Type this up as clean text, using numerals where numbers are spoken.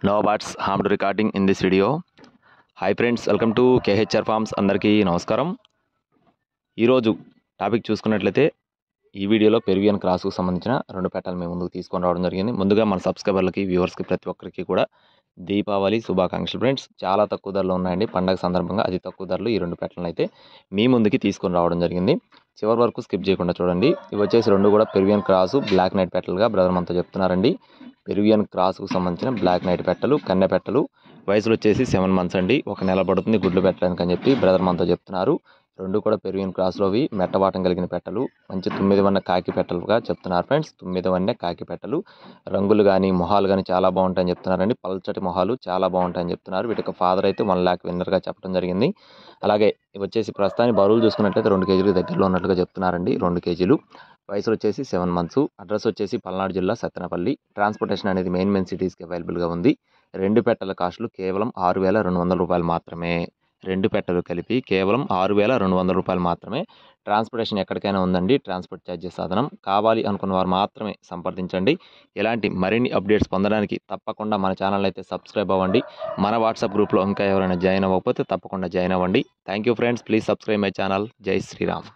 No bats harmed recording in this video. Hi friends, welcome to KHR forms. అందరికీ నమస్కారం. ఈరోజు topic చూసుకున్నట్లయితే ఈ వీడియోలో పెరువియన్ క్రాస్కు సంబంధించిన 2 పెట్టలు మేము ముందుకు తీసుకొని రావడం జరిగింది. ముందుగా మన సబ్స్క్రైబర్లకి, వ్యూవర్స్కి ప్రతి ఒక్కరికి కూడా దీపావళి శుభాకాంక్షలు ఫ్రెండ్స్. చాలా తక్కువ ధరలో ఉన్నాయండి. పండగ సందర్భంగా అతి తక్కువ ధరలో ఈ 2 పెట్టలను అయితే మీ ముందుకి తీసుకొని రావడం జరిగింది. చివరి వరకు స్కిప్ చేయకుండా చూడండి. ఇవి వచ్చేసి 2 కూడా పెరువియన్ క్రాసు బ్లాక్ నైట్ పెట్టలుగా బ్రదర్ మనతో చెప్తున్నారండి. పెరువియన్ క్రాస్కు సంబంధించిన బ్లాక్ నైట్ పెట్టలు, కన్నె పెట్టలు. వయసులో వచ్చేసి 7 మంత్స్ అండి. 1 నెల పడుతుంది గుడ్లు పెట్టడానికి అని చెప్పి బ్రదర్ మనతో చెప్తున్నారు. 2 కూడా పెరువియన్ క్రాస్లోవి మెట్టవాటం కలిగిన పెట్టలు, మంచి 9 వన్న కాకి పెట్టలుగా చెప్తున్నారు ఫ్రెండ్స్. 9 వన్న కాకి పెట్టలు. రంగులు కానీ మొహాలు కానీ చాలా బాగుంటాయని చెప్తున్నారండి. పల్చటి మొహాలు చాలా బాగుంటాయని చెప్తున్నారు. వీటికి ఫాదర్ అయితే 1 లాక్ విన్నర్గా చెప్పడం జరిగింది. అలాగే ఇవి వచ్చేసి ప్రస్తుతానికి బరువులు చూసుకున్నట్లయితే 2 కేజీలు దగ్గరలో ఉన్నట్లుగా చెప్తున్నారండి. 2 కేజీలు. వయసు వచ్చేసి 7 మంత్స్. అడ్రస్ వచ్చేసి పల్నాడు జిల్లా సత్తెనపల్లి. ట్రాన్స్పోర్టేషన్ అనేది మెయిన్ సిటీస్కి అవైలబుల్గా ఉంది. 2 పెట్టల కాస్టులు కేవలం 6,200 రూపాయలు మాత్రమే. 2 పెట్టలు కలిపి కేవలం 6,200 రూపాయలు మాత్రమే. ట్రాన్స్పోర్టేషన్ ఎక్కడికైనా ఉందండి. ట్రాన్స్పోర్ట్ ఛార్జెస్ సాధనం. కావాలి అనుకున్న వారు మాత్రమే సంప్రదించండి. ఇలాంటి మరిన్ని అప్డేట్స్ పొందడానికి తప్పకుండా మన ఛానల్ అయితే సబ్స్క్రైబ్ అవ్వండి. మన వాట్సాప్ గ్రూప్లో ఇంకా ఎవరైనా జాయిన్ అవ్వకపోతే తప్పకుండా జాయిన్ అవ్వండి. Thank you friends. Please subscribe my channel. జై శ్రీరామ్.